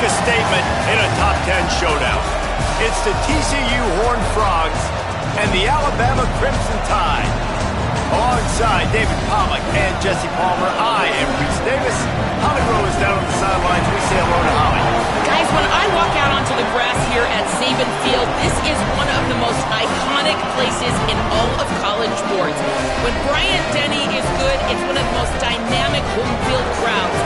a statement in a top 10 showdown. It's the TCU Horned Frogs and the Alabama Crimson Tide. Alongside David Pollack and Jesse Palmer, I am Reese Davis. Holly Rowe is down on the sidelines. We say hello to Holly. Guys, when I walk out onto the grass here at Saban Field, this is one of the most iconic places in all of college sports. When Bryant Denny is good, it's one of the most dynamic home field crowds.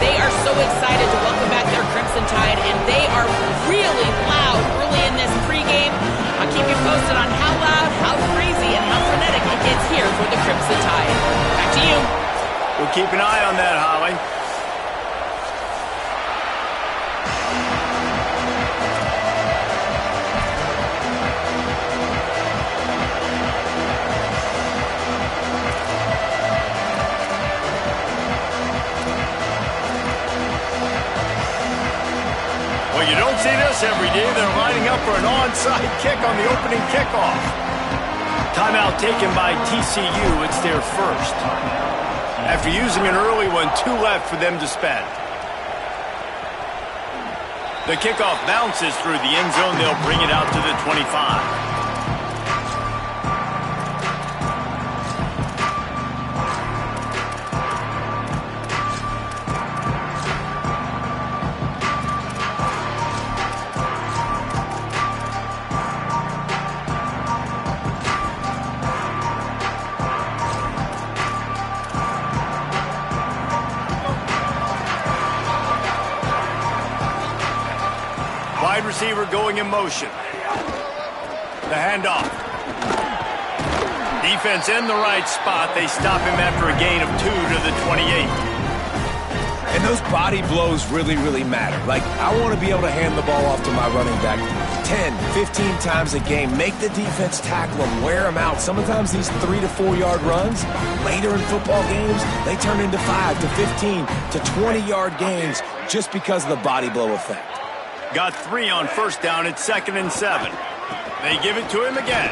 They are so excited to welcome back their Crimson Tide, and they are really loud early in this pregame. I'll keep you posted on how loud, how crazy, and how frenetic it gets here for the Crimson Tide. Back to you. We'll keep an eye on that, Holly. Well, you don't see this every day. They're lining up for an onside kick on the opening kickoff. Timeout taken by TCU. It's their first. After using an early one, 2 left for them to spend. The kickoff bounces through the end zone. They'll bring it out to the 25. Wide receiver going in motion. The handoff. Defense in the right spot. They stop him after a gain of 2 to the 28. And those body blows really, really matter. Like, I want to be able to hand the ball off to my running back 10, 15 times a game. Make the defense tackle him, wear him out. Sometimes these 3 to 4 yard runs, later in football games, they turn into 5 to 15 to 20 yard gains just because of the body blow effect. Got 3 on first down. It's 2nd and 7. They give it to him again.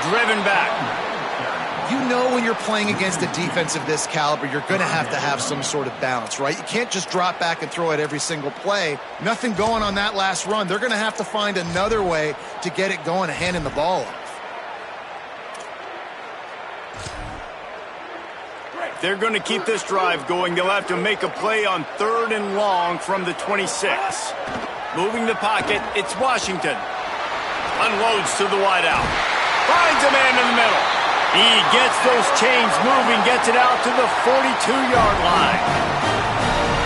Driven back. You know when you're playing against a defense of this caliber, you're going to have some sort of balance, right? You can't just drop back and throw it every single play. Nothing going on that last run. They're going to have to find another way to get it going and handing the ball off. They're going to keep this drive going. They'll have to make a play on 3rd and long from the 26. Moving the pocket, it's Washington. Unloads to the wideout. Finds a man in the middle. He gets those chains moving, gets it out to the 42-yard line.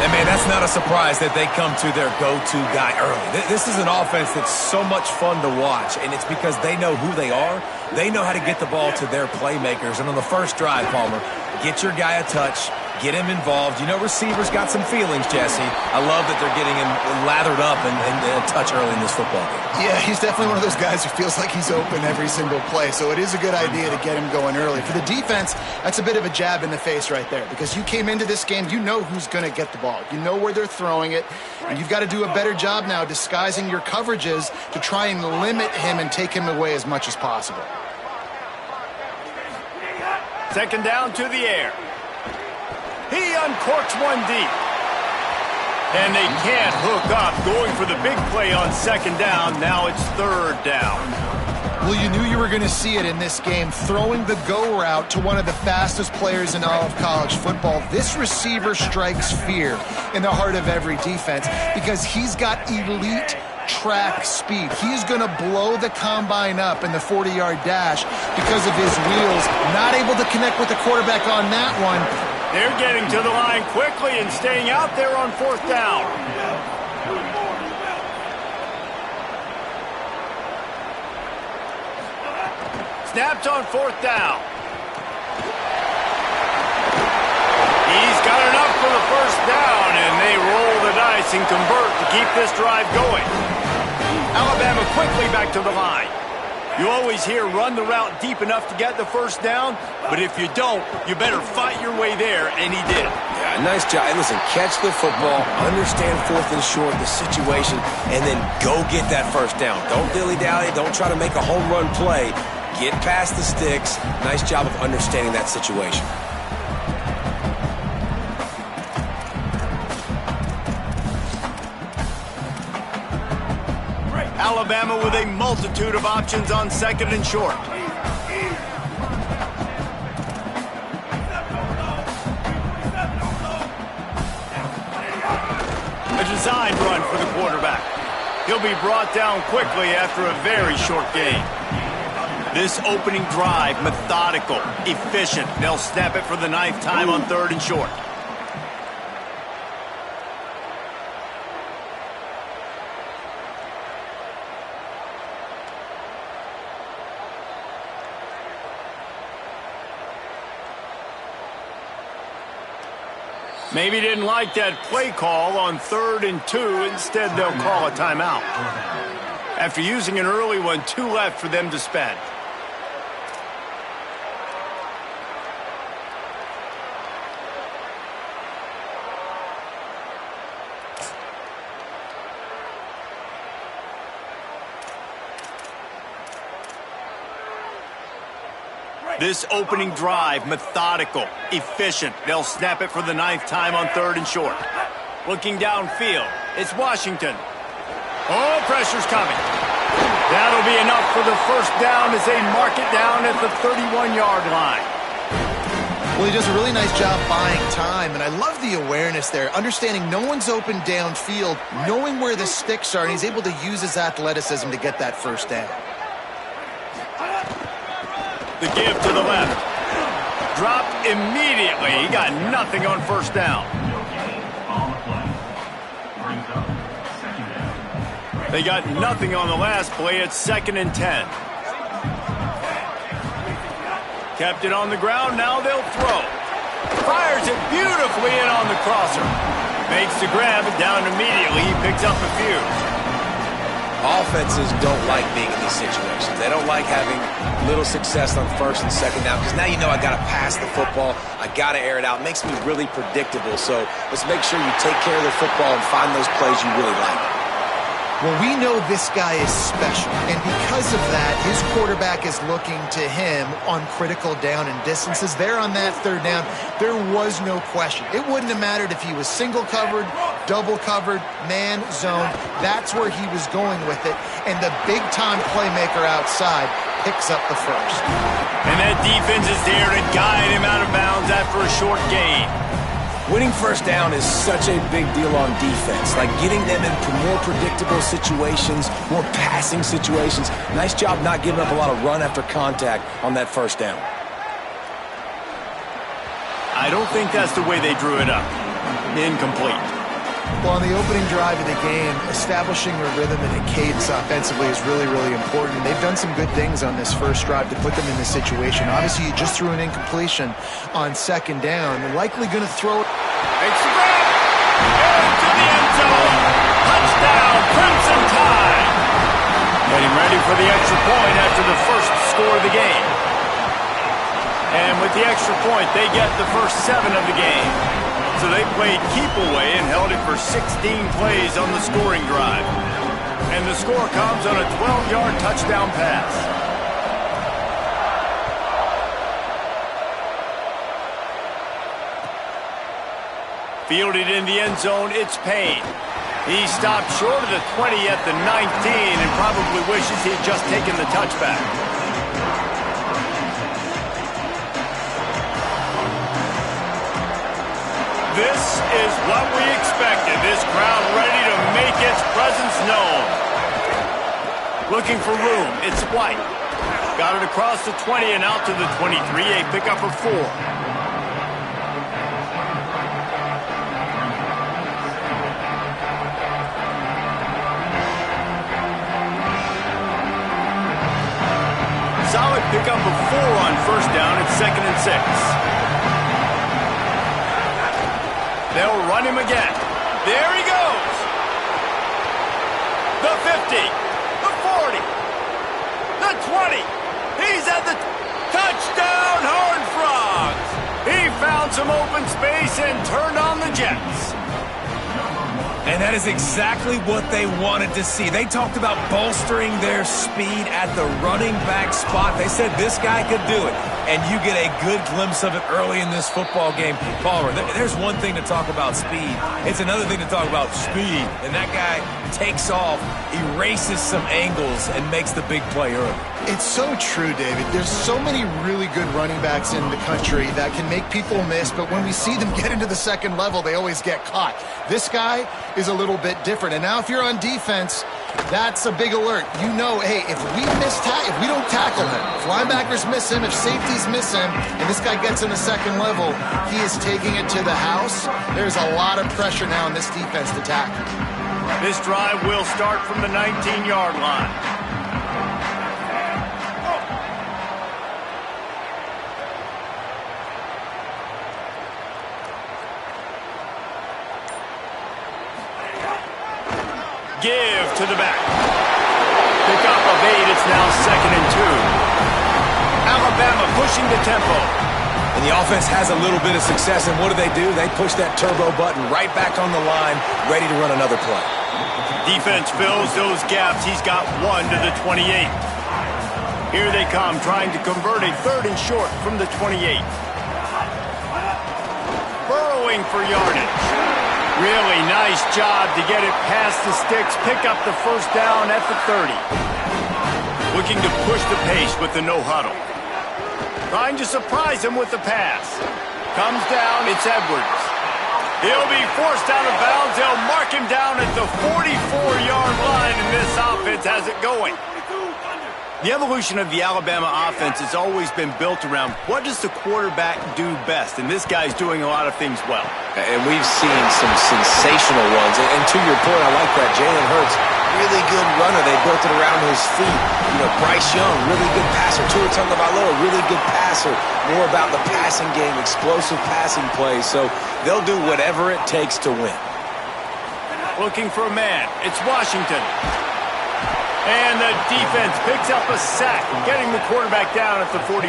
And, man, that's not a surprise that they come to their go-to guy early. This is an offense that's so much fun to watch, and it's because they know who they are. They know how to get the ball to their playmakers. And on the first drive, Palmer, get your guy a touch, get him involved. You know receivers got some feelings, Jesse. I love that they're getting him lathered up and a touch early in this football game. Yeah, he's definitely one of those guys who feels like he's open every single play, so it is a good idea to get him going early. For the defense, that's a bit of a jab in the face right there because you came into this game, you know who's going to get the ball. You know where they're throwing it, and you've got to do a better job now disguising your coverages to try and limit him and take him away as much as possible. 2nd down to the air. He uncorks one deep. And they can't hook up. Going for the big play on 2nd down. Now it's 3rd down. Well, you knew you were going to see it in this game. Throwing the go route to one of the fastest players in all of college football. This receiver strikes fear in the heart of every defense because he's got elite track speed. He's going to blow the combine up in the 40-yard dash because of his wheels. Not able to connect with the quarterback on that one. They're getting to the line quickly and staying out there on 4th down. Snapped on 4th down. He's got enough for the 1st down, and they roll the dice and convert to keep this drive going. Alabama quickly back to the line. You always hear run the route deep enough to get the 1st down, but if you don't, you better fight your way there, and he did. Yeah, nice job. Hey, listen, catch the football, understand 4th and short, the situation, and then go get that 1st down. Don't dilly-dally. Don't try to make a home run play. Get past the sticks. Nice job of understanding that situation. Alabama with a multitude of options on second and short. A design run for the quarterback. He'll be brought down quickly after a very short gain. This opening drive, methodical, efficient. They'll snap it for the 9th time on 3rd and short. Maybe didn't like that play call on 3rd and 2. Instead, they'll call a timeout. After using an early one, 2 left for them to spend. This opening drive, methodical, efficient. They'll snap it for the 9th time on 3rd and short. Looking downfield, it's Washington. Oh, pressure's coming. That'll be enough for the first down as they mark it down at the 31-yard line. Well, he does a really nice job buying time, and I love the awareness there, understanding no one's open downfield, knowing where the sticks are, and he's able to use his athleticism to get that first down. The give to the left. Dropped immediately. He got nothing on first down. They got nothing on the last play. It's 2nd and 10. Kept it on the ground. Now they'll throw. Fires it beautifully in on the crosser. Makes the grab and down immediately. He picks up a few. Offenses don't like being in these situations. They don't like having little success on 1st and 2nd down because now you know I got to pass the football. I got to air it out. It makes me really predictable. So let's make sure you take care of the football and find those plays you really like. Well, we know this guy is special, and because of that, his quarterback is looking to him on critical down and distances. There on that 3rd down, there was no question. It wouldn't have mattered if he was single covered, double covered, man, zone. That's where he was going with it, and the big-time playmaker outside picks up the first. And that defense is there to guide him out of bounds after a short gain. Winning first down is such a big deal on defense, like getting them into more predictable situations, more passing situations. Nice job not giving up a lot of run after contact on that first down. I don't think that's the way they drew it up. Incomplete. Well, on the opening drive of the game, establishing a rhythm and a cadence offensively is really, really important. They've done some good things on this first drive to put them in this situation. Obviously, you just threw an incompletion on 2nd down. They're likely going to throw it. Makes the grab. Into the end zone. Touchdown, Crimson Tide. Getting ready for the extra point after the first score of the game. And with the extra point, they get the first 7 of the game. So they played keep away and held it for 16 plays on the scoring drive. And the score comes on a 12-yard touchdown pass. Fielded in the end zone, it's Payne. He stopped short of the 20 at the 19 and probably wishes he'd just taken the touchback. This is what we expected. This crowd ready to make its presence known. Looking for room. It's White. Got it across the 20 and out to the 23. A pickup of 4. Solid pickup of 4 on first down. It's 2nd and 6. They'll run him again. There he goes. The 50, the 40, the 20. He's at the touchdown, Horned Frogs. He found some open space and turned on the Jets. And that is exactly what they wanted to see. They talked about bolstering their speed at the running back spot. They said this guy could do it. and you get a good glimpse of it early in this football game. Palmer, there's one thing to talk about speed. It's another thing to talk about speed. And that guy takes off, erases some angles, and makes the big play early. It's so true, David. There's so many really good running backs in the country that can make people miss, but when we see them get into the second level, they always get caught. This guy is a little bit different. And now if you're on defense, that's a big alert. You know, hey, if we don't tackle him, if linebackers miss him, if safeties miss him, and this guy gets in the second level, he is taking it to the house. There's a lot of pressure now on this defense to tackle. This drive will start from the 19-yard line. Give to the back. Pick up of 8. It's now 2nd and 2. Alabama pushing the tempo. And the offense has a little bit of success, and what do? They push that turbo button right back on the line, ready to run another play. Defense fills those gaps. He's got 1 to the 28. Here they come, trying to convert a 3rd and short from the 28. Burrowing for yardage. Really nice job to get it past the sticks, pick up the first down at the 30. Looking to push the pace with the no-huddle. Trying to surprise him with the pass. Comes down, it's Edwards. He'll be forced out of bounds. They'll mark him down at the 44-yard line, and this offense has it going. The evolution of the Alabama offense has always been built around what does the quarterback do best, and this guy's doing a lot of things well. And we've seen some sensational ones. And to your point, I like that. Jalen Hurts, really good runner. They built it around his feet. You know, Bryce Young, really good passer. Tua Tagovailoa, really good passer. More about the passing game, explosive passing plays. So they'll do whatever it takes to win. Looking for a man. It's Washington. And the defense picks up a sack, getting the quarterback down at the 44.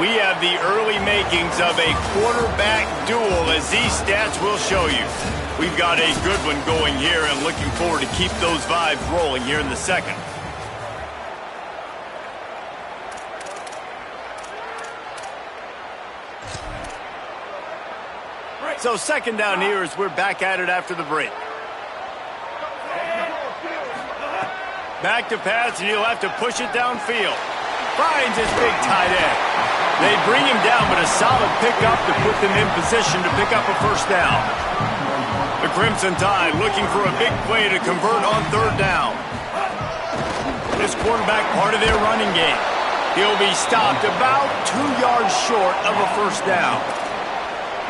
We have the early makings of a quarterback duel, as these stats will show you. We've got a good one going here, and looking forward to keep those vibes rolling here in the second. So 2nd down here as we're back at it after the break. Back to pass, and he'll have to push it downfield. Finds his big tight end. They bring him down, but a solid pickup to put them in position to pick up a first down. The Crimson Tide looking for a big play to convert on 3rd down. This quarterback part of their running game. He'll be stopped about 2 yards short of a first down.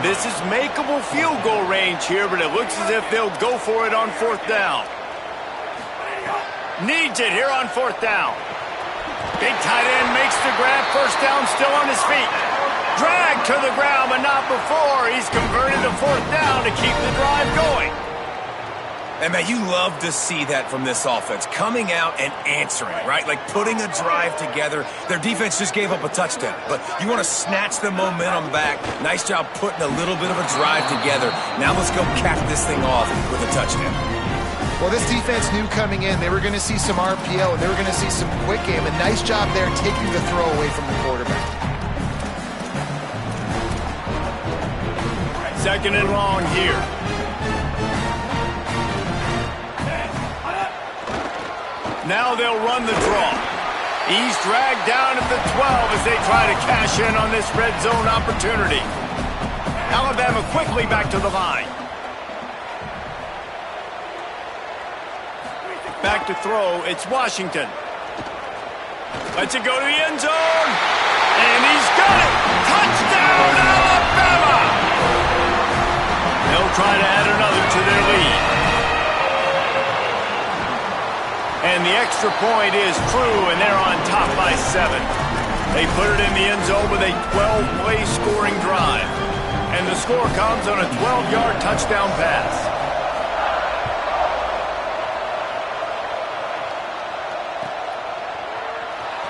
This is makeable field goal range here, but it looks as if they'll go for it on 4th down. Needs it here on 4th down. Big tight end makes the grab. First down, still on his feet. Dragged to the ground, but not before. He's converted to 4th down to keep the drive going. And, man, you love to see that from this offense, coming out and answering, right? Like putting a drive together. Their defense just gave up a touchdown, but you want to snatch the momentum back. Nice job putting a little bit of a drive together. Now let's go cap this thing off with a touchdown. Well, this defense knew coming in they were going to see some RPO, and they were going to see some quick game. A nice job there taking the throw away from the quarterback. 2nd and long here. Now they'll run the draw. He's dragged down at the 12 as they try to cash in on this red zone opportunity. Alabama quickly back to the line. Back to throw, it's Washington. Lets it go to the end zone. And he's got it! Touchdown, Alabama! They'll try to add another to their lead. And the extra point is true, and they're on top by 7. They put it in the end zone with a 12-play scoring drive. And the score comes on a 12-yard touchdown pass.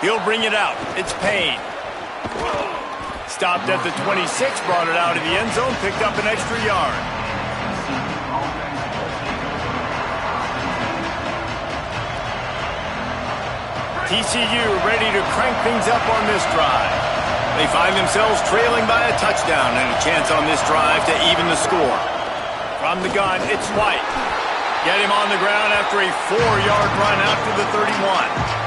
He'll bring it out. It's Payne. Stopped at the 26, brought it out of the end zone, picked up an extra yard. TCU ready to crank things up on this drive. They find themselves trailing by a touchdown and a chance on this drive to even the score. From the gun, it's White. Get him on the ground after a 4-yard run out to the 31.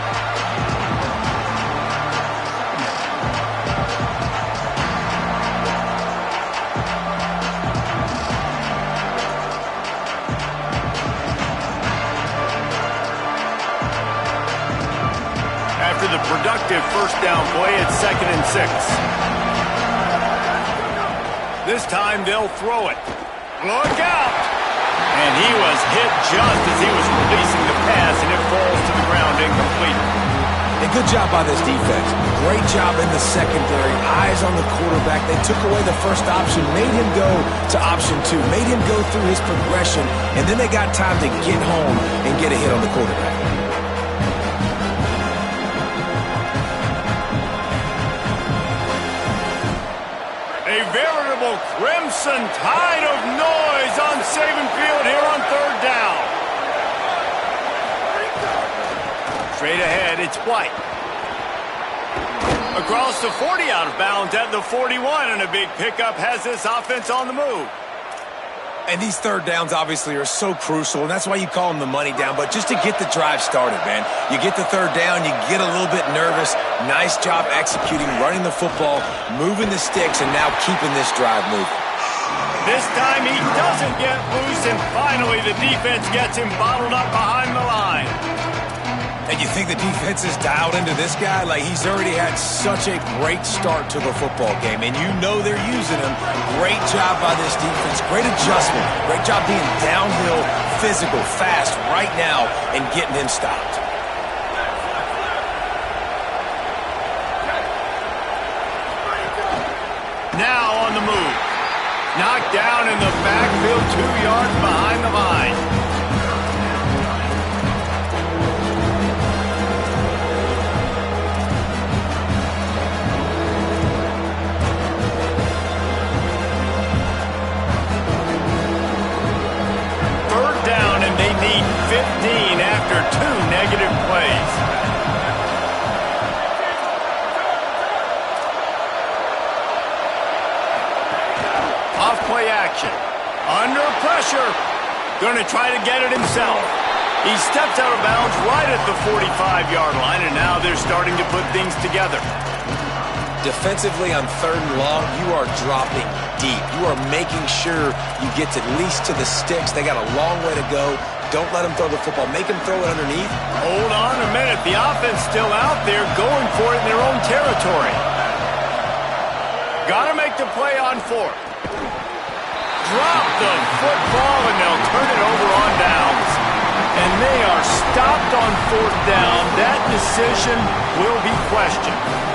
After the productive first down play, it's 2nd and 6. This time they'll throw it. Look out! And he was hit just as he was releasing the pass, and it falls to the ground incomplete. A good job by this defense. Great job in the secondary. Eyes on the quarterback. They took away the first option, made him go to option 2, made him go through his progression, and then they got time to get home and get a hit on the quarterback. A veritable crimson tide of noise on Saban Field here on 3rd down. Straight ahead, it's White. Across the 40, out of bounds at the 41, and a big pickup has this offense on the move. And these 3rd downs obviously are so crucial, and that's why you call them the money down. But just to get the drive started, man, you get the 3rd down, you get a little bit nervous. Nice job executing, running the football, moving the sticks, and now keeping this drive moving. This time he doesn't get loose, and finally the defense gets him bottled up behind the line. And you think the defense is dialed into this guy? Like, he's already had such a great start to the football game, and you know they're using him. Great job by this defense. Great adjustment. Great job being downhill, physical, fast right now, and getting him stopped. Now on the move. Knocked down in the backfield, 2 yards behind the line. And they need 15 after 2 negative plays. Off play action. Under pressure. Going to try to get it himself. He steps out of bounds right at the 45-yard line, and now they're starting to put things together. Defensively on 3rd and long, you are dropping deep. You are making sure you get at least to the sticks. They got a long way to go. Don't let them throw the football. Make them throw it underneath. Hold on a minute. The offense still out there going for it in their own territory. Got to make the play on 4th. Drop the football, and they'll turn it over on downs. And they are stopped on 4th down. That decision will be questioned.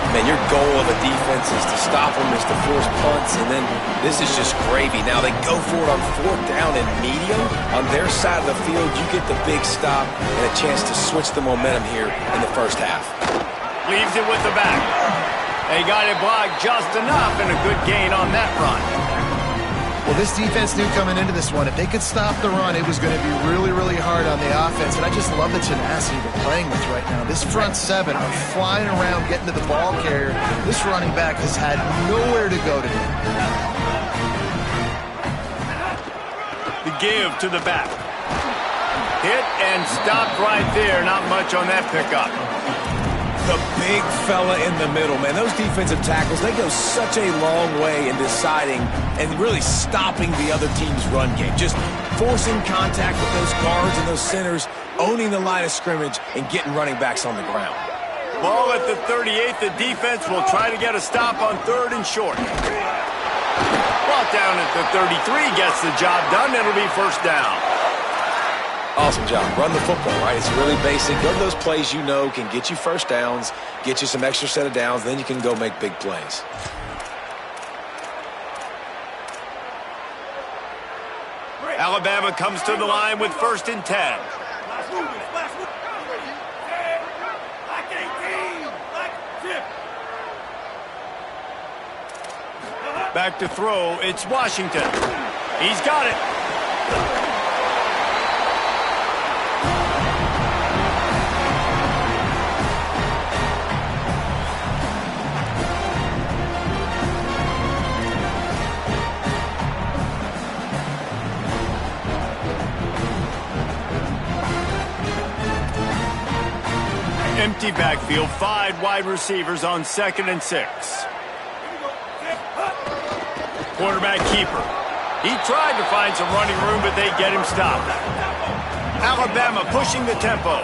Man, your goal of a defense is to stop them, is to force punts, and then this is just gravy. Now they go for it on 4th down and medium. On their side of the field, you get the big stop and a chance to switch the momentum here in the first half. Leaves it with the back. They got it blocked just enough, and a good gain on that run. Well, this defense knew coming into this one, if they could stop the run, it was going to be really, really hard on the offense. And I just love the tenacity they're playing with right now. This front 7 are flying around, getting to the ball carrier. This running back has had nowhere to go today. The give to the back. Hit and stopped right there. Not much on that pickup. The big fella in the middle, man. Those defensive tackles, they go such a long way in deciding and really stopping the other team's run game. Just forcing contact with those guards and those centers, owning the line of scrimmage, and getting running backs on the ground. Ball at the 38. The defense will try to get a stop on 3rd and short. Ball down at the 33 gets the job done. It'll be 1st down. Awesome job. Run the football, right? It's really basic. Go to those plays you know can get you 1st downs, get you some extra set of downs, then you can go make big plays. Alabama comes to the line with 1st and 10. Back to throw. It's Washington. He's got it. Empty backfield, 5 wide receivers on 2nd and 6. Quarterback keeper. He tried to find some running room, but they get him stopped. Alabama pushing the tempo.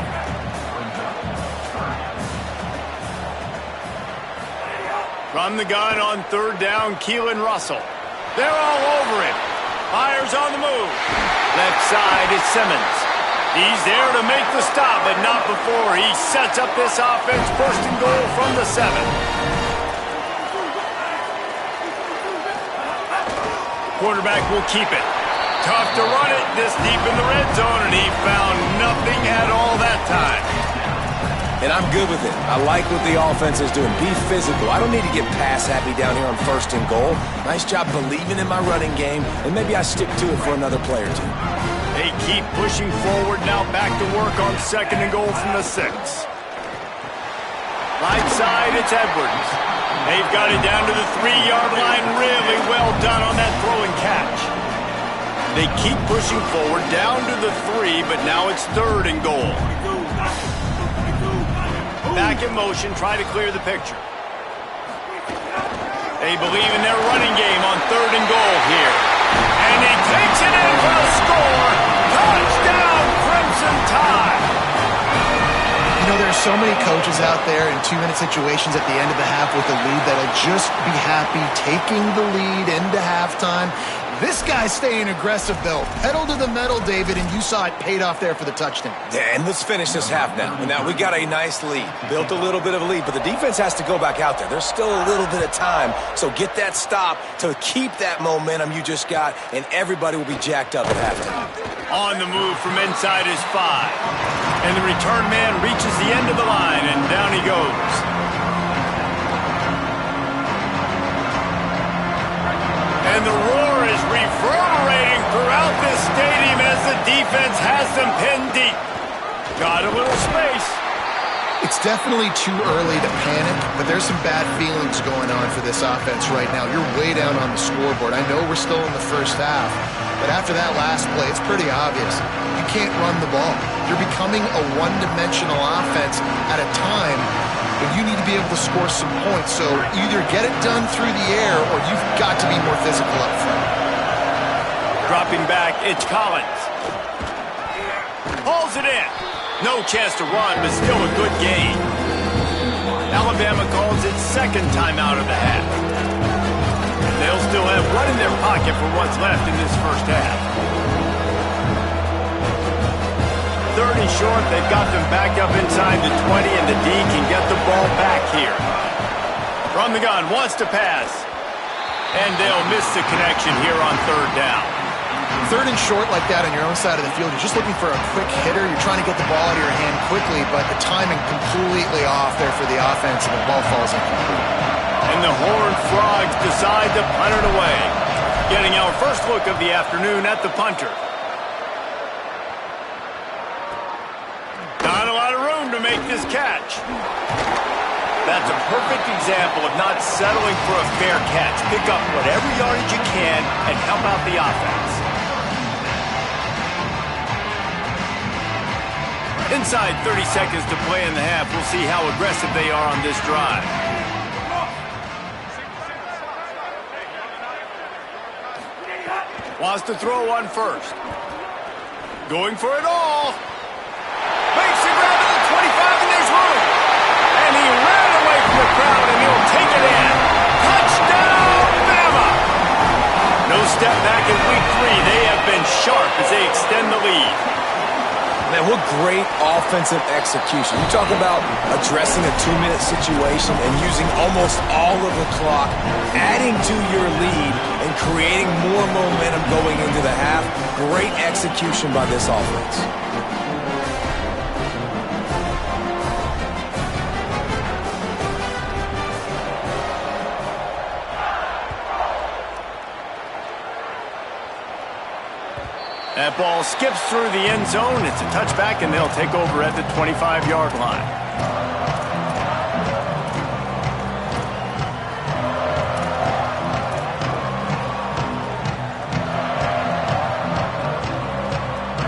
From the gun on 3rd down, Keelan Russell. They're all over him. Fires on the move. Left side is Simmons. He's there to make the stop, but not before he sets up this offense. 1st and goal from the 7. Quarterback will keep it. Tough to run it this deep in the red zone, and he found nothing at all that time. And I'm good with it. I like what the offense is doing. Be physical. I don't need to get pass happy down here on 1st and goal. Nice job believing in my running game, and maybe I stick to it for another play or 2. They keep pushing forward, now back to work on 2nd and goal from the 6. Right side, it's Edwards. They've got it down to the 3-yard line. Really well done on that throw and catch. They keep pushing forward, down to the 3, but now it's 3rd and goal. Back in motion, try to clear the picture. They believe in their running game on 3rd and goal here. And he takes it in for a score. Touchdown, Crimson Tide. You know, there's so many coaches out there in 2-minute situations at the end of the half with a lead that'll just be happy taking the lead into halftime. This guy's staying aggressive, though. Pedal to the metal, David, and you saw it paid off there for the touchdown. Yeah, and let's finish this half now. And now we got a nice lead. Built a little bit of a lead, but the defense has to go back out there. There's still a little bit of time, so get that stop to keep that momentum you just got, and everybody will be jacked up at halftime. On the move from inside his 5. And the return man reaches the end of the line, and down he goes. And the roar is reverberating throughout this stadium as the defense has them pinned deep. Got a little space. It's definitely too early to panic, but there's some bad feelings going on for this offense right now. You're way down on the scoreboard. I know we're still in the first half, but after that last play, it's pretty obvious. You can't run the ball. You're becoming a one-dimensional offense at a time when you need to be able to score some points. So either get it done through the air or you've got to be more physical up front. Dropping back, it's Collins. Pulls it in. No chance to run, but still a good gain. Alabama calls its 2nd timeout of the half. They'll still have one in their pocket for what's left in this first half. 3rd and short, they've got them back up inside the 20, and the D can get the ball back here. From the gun, wants to pass. And they'll miss the connection here on 3rd down. 3rd and short like that on your own side of the field, you're just looking for a quick hitter. You're trying to get the ball out of your hand quickly, but the timing completely off there for the offense, and the ball falls incomplete. And the Horned Frogs decide to punt it away. Getting our first look of the afternoon at the punter. Not a lot of room to make this catch. That's a perfect example of not settling for a fair catch. Pick up whatever yardage you can and help out the offense. Inside 30 seconds to play in the half. We'll see how aggressive they are on this drive. Wants to throw on 1st. Going for it all. Makes the grab at the 25, and there's room. And he ran away from the crowd, and he'll take it in. Touchdown, Bama! No step back in week 3. They have been sharp as they extend the lead. Man, what great offensive execution. You talk about addressing a 2-minute situation and using almost all of the clock, adding to your lead and creating more momentum going into the half. Great execution by this offense. That ball skips through the end zone. It's a touchback, and they'll take over at the 25-yard line.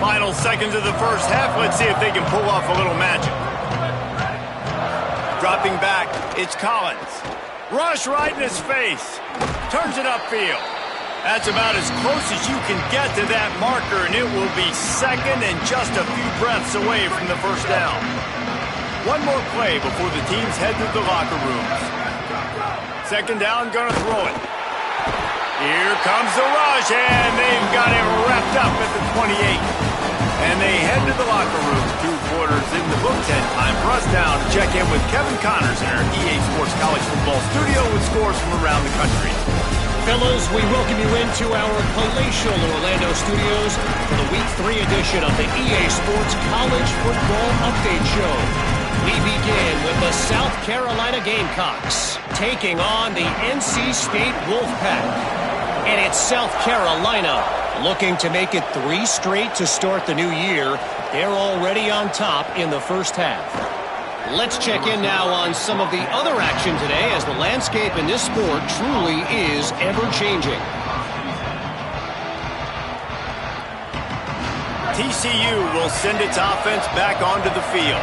Final seconds of the first half. Let's see if they can pull off a little magic. Dropping back, it's Collins. Rush right in his face. Turns it upfield. That's about as close as you can get to that marker, and it will be second and just a few breaths away from the first down. One more play before the teams head to the locker rooms. Second down, gonna throw it. Here comes the rush, and they've got him wrapped up at the 28. And they head to the locker room. 2 quarters in the book. 10 time for us now to check in with Kevin Connors in our EA Sports College Football studio with scores from around the country. Fellas, we welcome you into our palatial Orlando studios for the Week 3 edition of the EA Sports College Football Update Show. We begin with the South Carolina Gamecocks taking on the NC State Wolfpack. And it's South Carolina looking to make it 3 straight to start the new year. They're already on top in the first half. Let's check in now on some of the other action today as the landscape in this sport truly is ever-changing. TCU will send its offense back onto the field.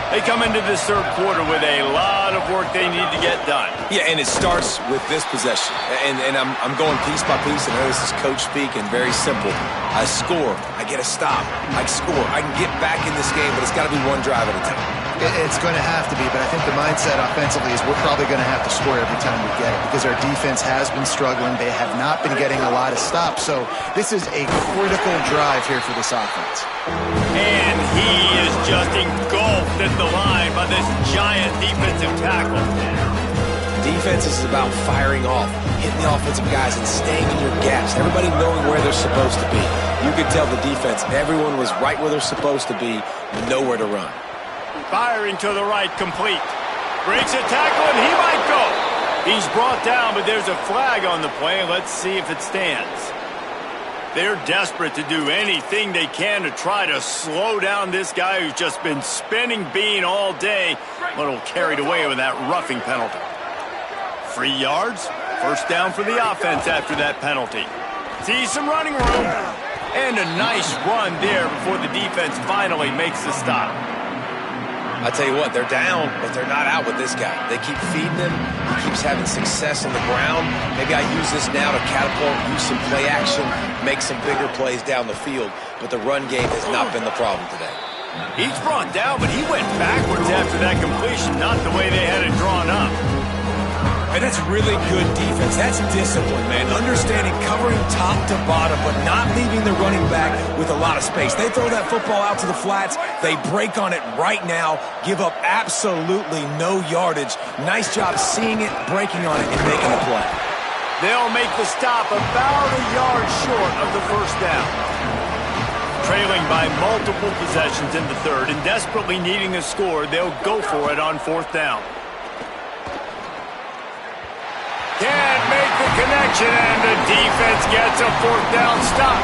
They come into this third quarter with a lot of work they need to get done. Yeah, and it starts with this possession. And I'm going piece by piece, and I know this is coach speak and very simple. I score. I get a stop. I score. I can get back in this game, but it's got to be one drive at a time. It's going to have to be, but I think the mindset offensively is we're probably going to have to score every time we get it because our defense has been struggling. They have not been getting a lot of stops, so this is a critical drive here for this offense. And he is just engulfed at the line by this giant defensive tackle. Defense is about firing off, hitting the offensive guys and staying in your gaps, everybody knowing where they're supposed to be. You could tell the defense, everyone was right where they're supposed to be, nowhere to run. Firing to the right, complete. Breaks a tackle, and he might go. He's brought down, but there's a flag on the play. Let's see if it stands. They're desperate to do anything they can to try to slow down this guy who's just been spinning bean all day. A little carried away with that roughing penalty. 3 yards. First down for the offense after that penalty. See some running room. And a nice run there before the defense finally makes the stop. I tell you what, they're down, but they're not out with this guy. They keep feeding him. He keeps having success on the ground. Maybe I use this now to catapult, use some play action, make some bigger plays down the field. But the run game has not been the problem today. He's brought down, but he went backwards after that completion, not the way they had it drawn up. And that's really good defense. That's discipline, man. Understanding covering top to bottom, but not leaving the running back with a lot of space. They throw that football out to the flats. They break on it right now, give up absolutely no yardage. Nice job seeing it, breaking on it, and making the play. They'll make the stop about a yard short of the first down. Trailing by multiple possessions in the third and desperately needing a score, they'll go for it on fourth down. Can't make the connection, and the defense gets a fourth down stop.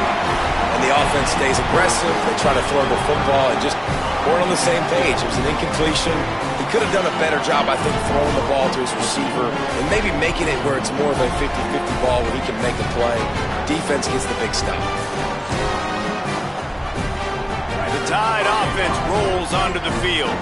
And the offense stays aggressive. They try to throw the football and just weren't on the same page. It was an incompletion. He could have done a better job, I think, throwing the ball to his receiver and maybe making it where it's more of a 50-50 ball where he can make a play. Defense gets the big stop. The Tide offense rolls onto the field.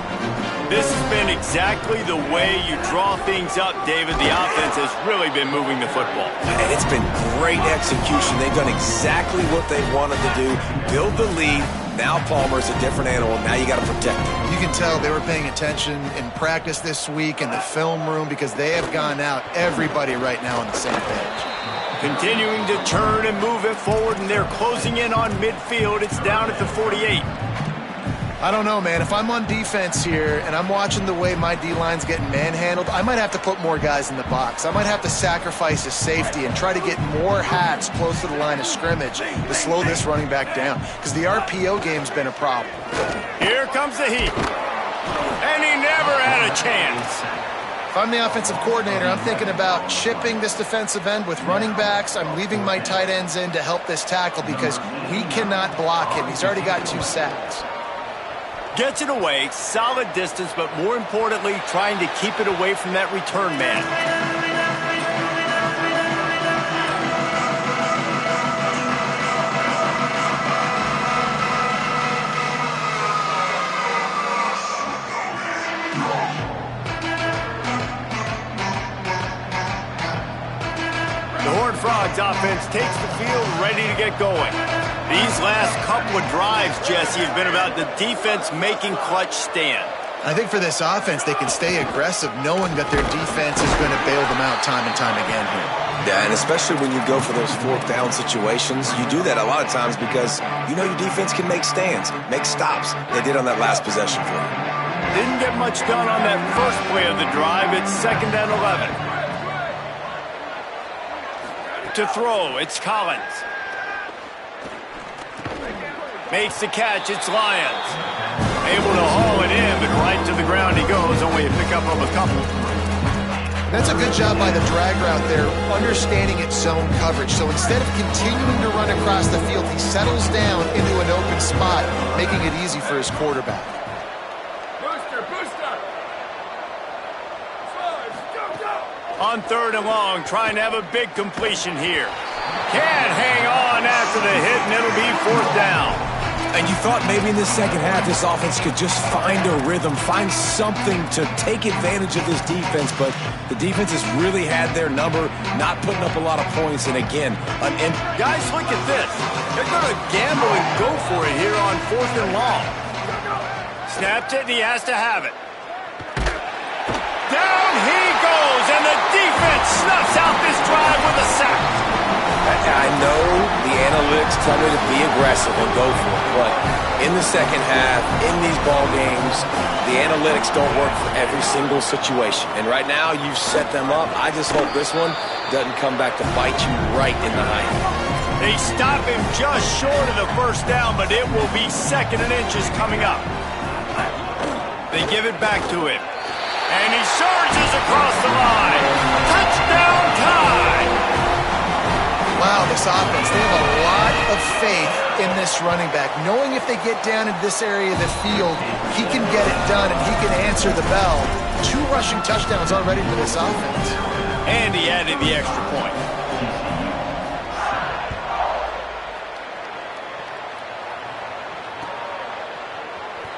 This has been exactly the way you draw things up, David. The offense has really been moving the football. And it's been great execution. They've done exactly what they wanted to do. Build the lead. Now Palmer's a different animal. Now you got to protect him. You can tell they were paying attention in practice this week in the film room because they have gone out, everybody right now on the same page. Continuing to turn and move it forward, and they're closing in on midfield. It's down at the 48. I don't know, man. If I'm on defense here and I'm watching the way my D-line's getting manhandled, I might have to put more guys in the box. I might have to sacrifice his safety and try to get more hats close to the line of scrimmage to slow this running back down because the RPO game's been a problem. Here comes the heat. And he never had a chance. If I'm the offensive coordinator, I'm thinking about chipping this defensive end with running backs. I'm leaving my tight ends in to help this tackle because we cannot block him. He's already got 2 sacks. Gets it away, solid distance, but more importantly, trying to keep it away from that return man. The Horned Frogs offense takes the field, ready to get going. These last couple of drives, Jesse, have been about the defense making clutch stand. I think for this offense, they can stay aggressive knowing that their defense is going to bail them out time and time again here. Yeah, and especially when you go for those fourth down situations, you do that a lot of times because you know your defense can make stands, make stops. They did on that last possession for you. Didn't get much done on that first play of the drive. It's 2nd and 11. To throw, it's Collins. Makes the catch, it's Lyons. Able to haul it in, but right to the ground he goes, only a pickup of a couple. That's a good job by the drag route there, understanding its zone coverage. So instead of continuing to run across the field, he settles down into an open spot, making it easy for his quarterback. On 3rd and long, trying to have a big completion here. Can't hang on after the hit, and it'll be 4th down. And you thought maybe in the second half this offense could just find a rhythm, find something to take advantage of this defense, but the defense has really had their number, not putting up a lot of points, and again, guys, look at this. They're going to gamble and go for it here on 4th and long. Snapped it, and he has to have it. Down he goes, and the defense snuffs out this drive with a sack. I know the analytics tell me to be aggressive and go for it, but in the second half, in these ball games, the analytics don't work for every single situation. And right now, you've set them up. I just hope this one doesn't come back to bite you right in the eye. They stop him just short of the 1st down, but it will be 2nd and inches coming up. They give it back to him. And he surges across the line. Touchdown tie! Wow, this offense, they have a lot of faith in this running back. Knowing if they get down into this area of the field, he can get it done and he can answer the bell. 2 rushing touchdowns already for this offense. And he added the extra point.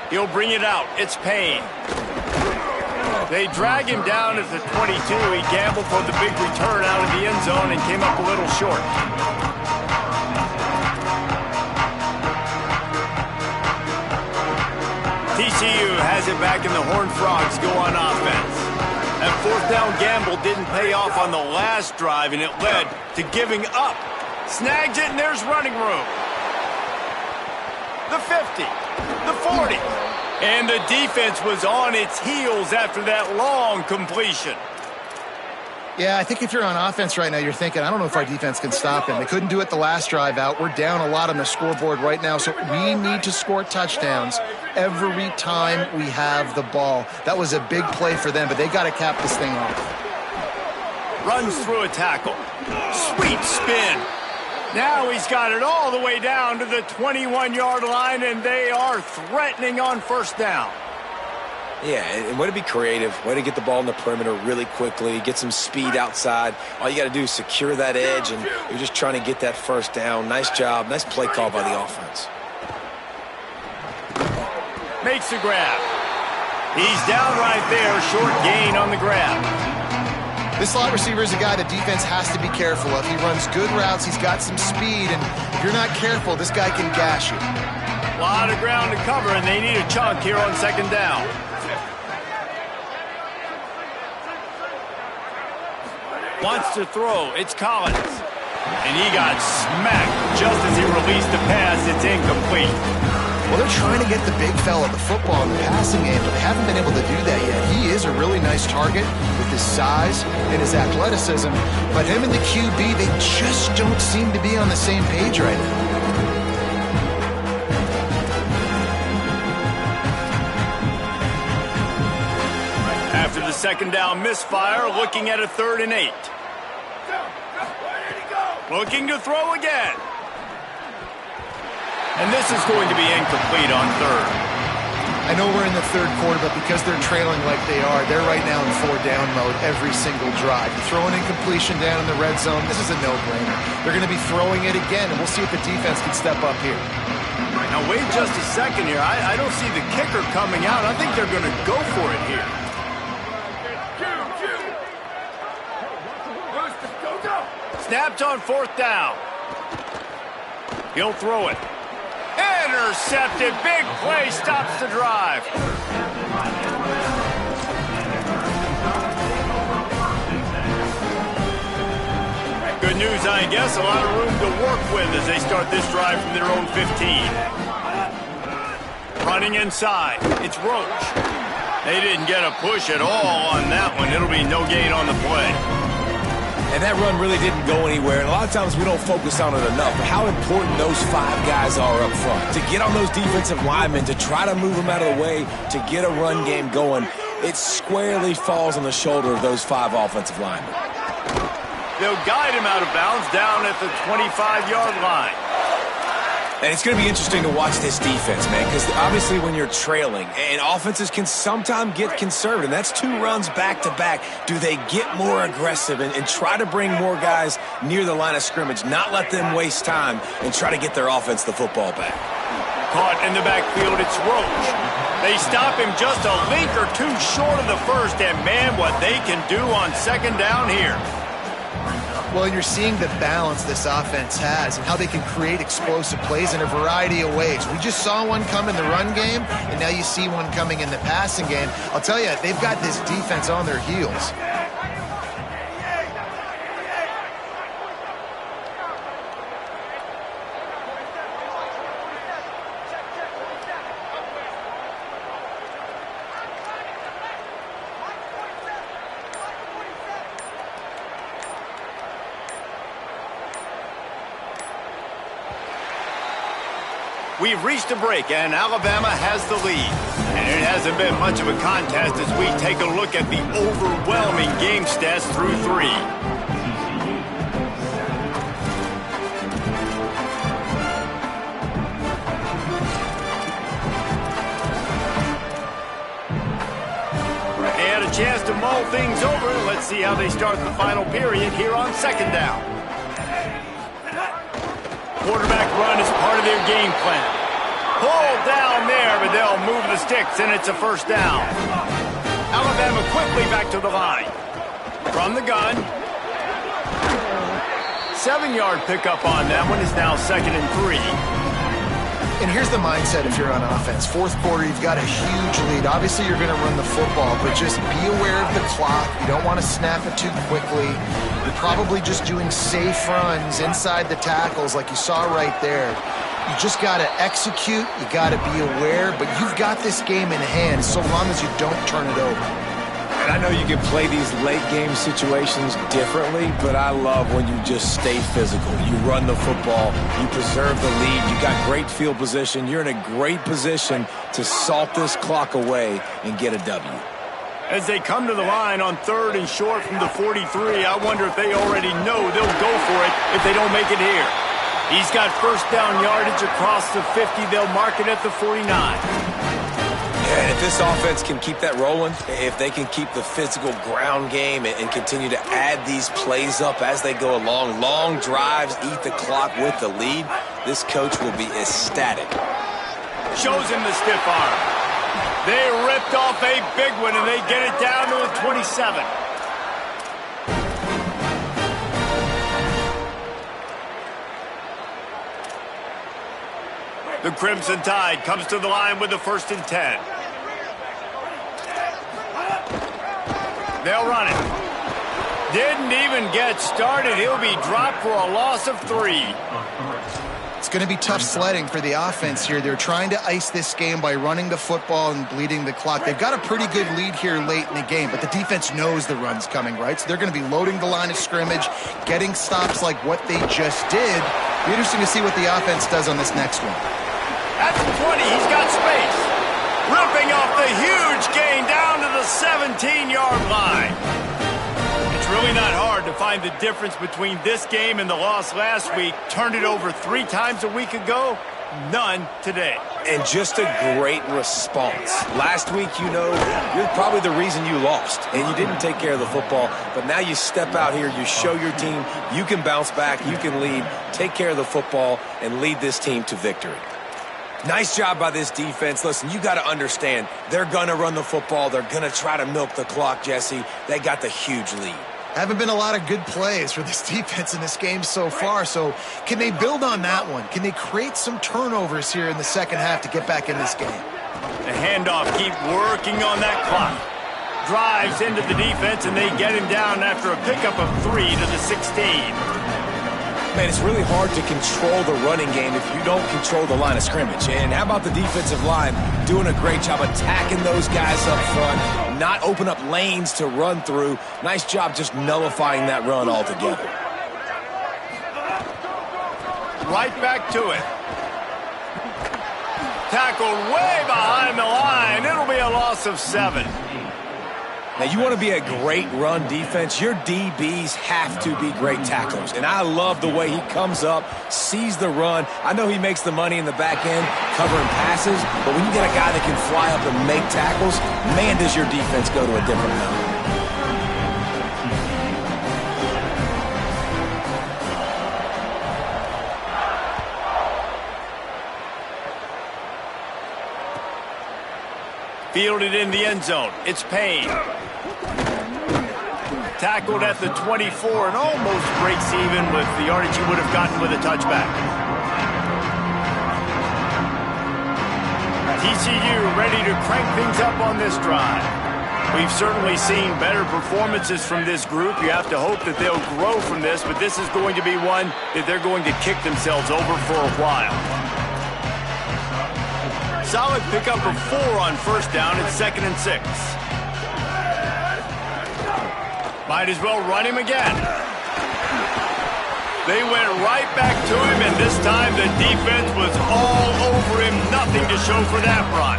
He'll bring it out. It's Payne. They drag him down at the 22. He gambled for the big return out of the end zone and came up a little short. TCU has it back, and the Horned Frogs go on offense. That 4th down gamble didn't pay off on the last drive, and it led to giving up. Snags it, and there's running room. The 50, the 40. And the defense was on its heels after that long completion. Yeah, I think if you're on offense right now, you're thinking, I don't know if our defense can stop him. They couldn't do it the last drive out. We're down a lot on the scoreboard right now, so we need to score touchdowns every time we have the ball. That was a big play for them, but they got to cap this thing off. Runs through a tackle. Sweet spin. Now he's got it all the way down to the 21-yard line, and they are threatening on 1st down. Yeah, and way to be creative, way to get the ball in the perimeter really quickly, get some speed outside. All you got to do is secure that edge, and you're just trying to get that 1st down. Nice job, nice play call by the offense. Makes the grab. He's down right there, short gain on the grab. This slot receiver is a guy the defense has to be careful of. He runs good routes, he's got some speed, and if you're not careful, this guy can gash you. A lot of ground to cover, and they need a chunk here on 2nd down. Wants to throw, it's Collins. And he got smacked just as he released the pass. It's incomplete. Well, they're trying to get the big fella the football in the passing game, but they haven't been able to do that yet. He is a really nice target with his size and his athleticism, but him and the QB, they just don't seem to be on the same page right now. After the 2nd down misfire, looking at a 3rd and 8. Looking to throw again. And this is going to be incomplete on 3rd. I know we're in the 3rd quarter, but because they're trailing like they are, they're right now in 4-down mode every single drive. You throw an incompletion down in the red zone, this is a no-brainer. They're going to be throwing it again, and we'll see if the defense can step up here. Now, wait just a second here. I don't see the kicker coming out. I think they're going to go for it here. Snaps on 4th down. He'll throw it. Intercepted. Big play stops the drive. Good news, I guess. A lot of room to work with as they start this drive from their own 15. Running inside. It's Roach. They didn't get a push at all on that one. It'll be no gain on the play. And that run really didn't go anywhere. And a lot of times we don't focus on it enough. But how important those 5 guys are up front. To get on those defensive linemen, to try to move them out of the way, to get a run game going, it squarely falls on the shoulder of those 5 offensive linemen. They'll guide him out of bounds down at the 25-yard line. And it's going to be interesting to watch this defense, man, because obviously when you're trailing, and offenses can sometimes get conservative. That's 2 runs back-to-back. Do they get more aggressive and try to bring more guys near the line of scrimmage, not let them waste time, and try to get their offense the football back? Caught in the backfield, it's Roach. They stop him just a link or 2 short of the first, and man, what they can do on 2nd down here. Well, you're seeing the balance this offense has and how they can create explosive plays in a variety of ways. We just saw one come in the run game, and now you see one coming in the passing game. I'll tell you, they've got this defense on their heels. We've reached a break, and Alabama has the lead. And it hasn't been much of a contest as we take a look at the overwhelming game stats through 3. They had a chance to mull things over. Let's see how they start the final period here on 2nd down. Quarterback run is part of their game plan. Pull down there, but they'll move the sticks, and it's a 1st down. Alabama quickly back to the line. From the gun. 7-yard pickup on that one is now 2nd and 3. And here's the mindset if you're on offense. 4th quarter, you've got a huge lead. Obviously, you're going to run the football, but just be aware of the clock. You don't want to snap it too quickly. You're probably just doing safe runs inside the tackles like you saw right there. You just got to execute. You got to be aware, but you've got this game in hand so long as you don't turn it over. And I know you can play these late-game situations differently, but I love when you just stay physical. You run the football. You preserve the lead. You got great field position. You're in a great position to salt this clock away and get a W. As they come to the line on 3rd and short from the 43, I wonder if they already know they'll go for it if they don't make it here. He's got 1st down yardage across the 50. They'll mark it at the 49. And if this offense can keep that rolling, if they can keep the physical ground game and continue to add these plays up as they go along, long drives, eat the clock with the lead, this coach will be ecstatic. Shows him the stiff arm. They ripped off a big one, and they get it down to the 27. The Crimson Tide comes to the line with the 1st and 10. They'll run it. Didn't even get started. He'll be dropped for a loss of 3. It's going to be tough sledding for the offense here. They're trying to ice this game by running the football and bleeding the clock. They've got a pretty good lead here late in the game, but the defense knows the run's coming, right? So they're going to be loading the line of scrimmage, getting stops like what they just did. Be interesting to see what the offense does on this next one. At the 20, he's got space. Ripping off the huge gain down to the 17-yard line. It's really not hard to find the difference between this game and the loss last week. Turned it over 3 times a week ago, none today. And just a great response. Last week, you know, you're probably the reason you lost, and you didn't take care of the football. But now you step out here, you show your team you can bounce back, you can lead, take care of the football, and lead this team to victory. Nice job by this defense. Listen, you got to understand, they're going to run the football. They're going to try to milk the clock, Jesse. They got the huge lead. Haven't been a lot of good plays for this defense in this game so far, so can they build on that one? Can they create some turnovers here in the second half to get back in this game? The handoff, keep working on that clock. Drives into the defense, and they get him down after a pickup of 3 to the 16. Man, it's really hard to control the running game if you don't control the line of scrimmage. And how about the defensive line doing a great job attacking those guys up front, not open up lanes to run through. Nice job just nullifying that run altogether. Right back to it. Tackled way behind the line. It'll be a loss of 7. Now, you want to be a great run defense, your DBs have to be great tacklers. And I love the way he comes up, sees the run. I know he makes the money in the back end, covering passes, but when you get a guy that can fly up and make tackles, man, does your defense go to a different level. Fielded in the end zone. It's Payne. Tackled at the 24 and almost breaks even with the yardage he would have gotten with a touchback. TCU ready to crank things up on this drive. We've certainly seen better performances from this group. You have to hope that they'll grow from this, but this is going to be one that they're going to kick themselves over for a while. Solid pickup of 4 on first down. It's 2nd and 6. Might as well run him again. They went right back to him, and this time the defense was all over him. Nothing to show for that run.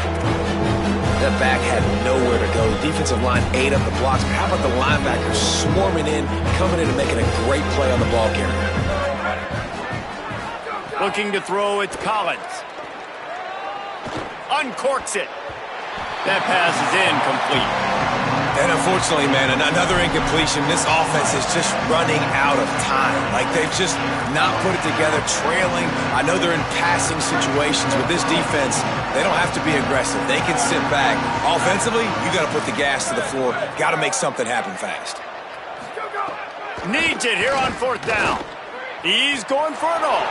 That back had nowhere to go. The defensive line ate up the blocks. But how about the linebackers swarming in, coming in and making a great play on the ball carrier? Looking to throw, it's Collins. Uncorks it. That pass is incomplete. And unfortunately, man, another incompletion. This offense is just running out of time. Like, they've just not put it together, trailing. I know they're in passing situations. With this defense, they don't have to be aggressive. They can sit back. Offensively, you got to put the gas to the floor. Got to make something happen fast. Needs it here on 4th down. He's going for it all.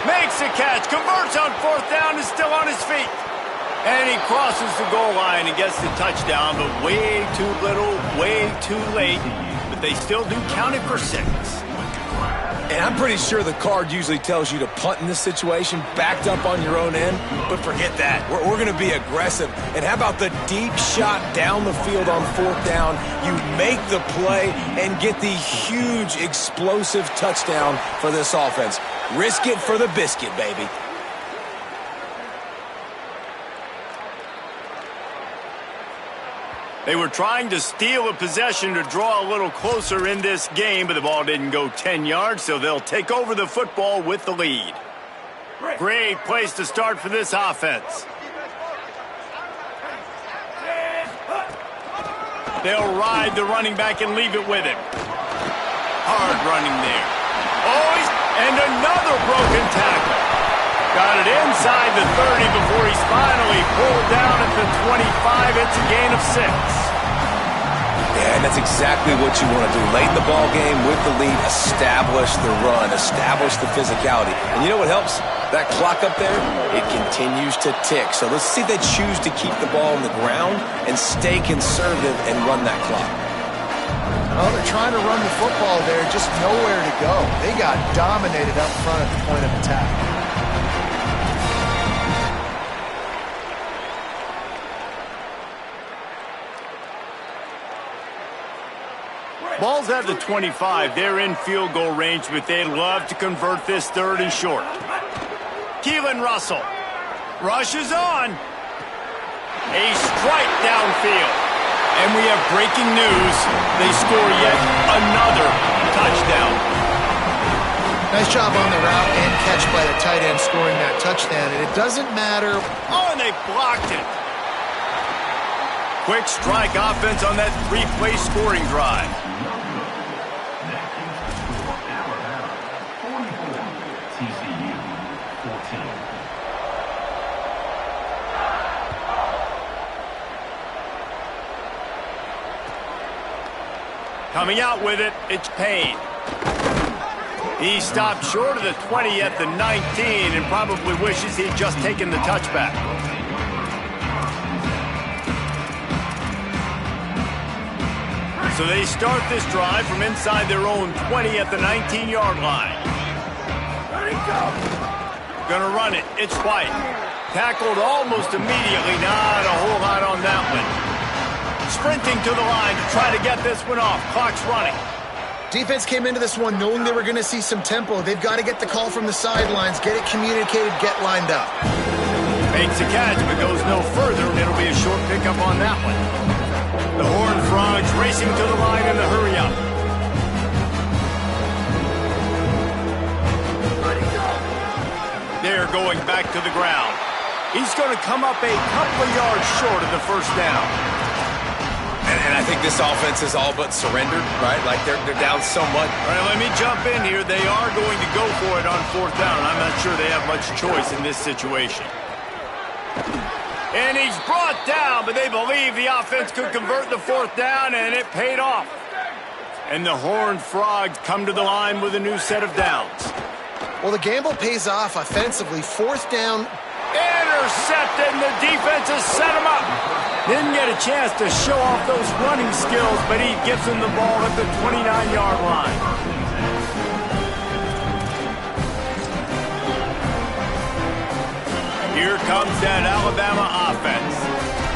Makes a catch. Converts on 4th down. Is still on his feet. And he crosses the goal line and gets the touchdown, but way too little, way too late. But they still do count it for 6. And I'm pretty sure the card usually tells you to punt in this situation, backed up on your own end, but forget that. We're going to be aggressive. And how about the deep shot down the field on 4th down? You make the play and get the huge explosive touchdown for this offense. Risk it for the biscuit, baby. They were trying to steal a possession to draw a little closer in this game, but the ball didn't go 10 yards, so they'll take over the football with the lead. Great place to start for this offense. They'll ride the running back and leave it with him. Hard running there. And another broken tackle. Got it inside the 30 before he's finally pulled down at the 25. It's a gain of 6. Yeah, and that's exactly what you want to do. Late in the ball game with the lead, establish the run, establish the physicality. And you know what helps? That clock up there, it continues to tick. So let's see if they choose to keep the ball on the ground and stay conservative and run that clock. Well, they're trying to run the football there, just nowhere to go. They got dominated up front at the point of attack. Ball's at the 25. They're in field goal range, but they'd love to convert this 3rd and short. Keelan Russell rushes on. A strike downfield. And we have breaking news. They score yet another touchdown. Nice job on the route and catch by the tight end scoring that touchdown. And it doesn't matter. Oh, and they blocked it. Quick strike offense on that 3-play scoring drive. Coming out with it, it's Payne. He stopped short of the 20 at the 19 and probably wishes he'd just taken the touchback. So they start this drive from inside their own 20 at the 19-yard line. Gonna run it. It's White. Tackled almost immediately. Not a whole lot on that one. Sprinting to the line to try to get this one off. Clock's running. Defense came into this one knowing they were going to see some tempo. They've got to get the call from the sidelines, get it communicated, get lined up. Makes a catch, but goes no further, and it'll be a short pickup on that one. The Horned Frogs racing to the line in the hurry-up. They're going back to the ground. He's going to come up a couple of yards short of the first down. And I think this offense is all but surrendered, right? Like they're down so much. All right, let me jump in here. They are going to go for it on fourth down. I'm not sure they have much choice in this situation. And he's brought down, but they believe the offense could convert the fourth down, and it paid off. And the Horned Frogs come to the line with a new set of downs. Well, the gamble pays off offensively. Fourth down. Intercepted, and the defense has set him up. Didn't get a chance to show off those running skills, but he gives him the ball at the 29-yard line. Here comes that Alabama offense.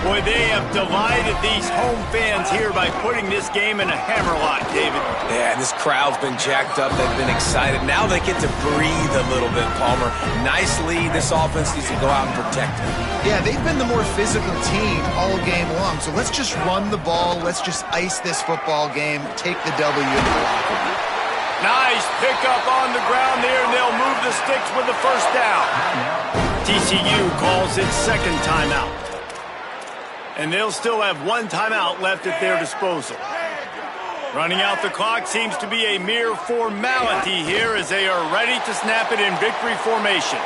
Boy, they have delighted these home fans here by putting this game in a hammerlock, David. Yeah, this crowd's been jacked up. They've been excited. Now they get to breathe a little bit, Palmer. Nice lead. This offense needs to go out and protect it. Yeah, they've been the more physical team all game long. So let's just run the ball. Let's just ice this football game. Take the W in the locker. Nice pickup on the ground there, and they'll move the sticks with the first down. TCU calls its second timeout. And they'll still have one timeout left at their disposal. Running out the clock seems to be a mere formality here as they are ready to snap it in victory formation.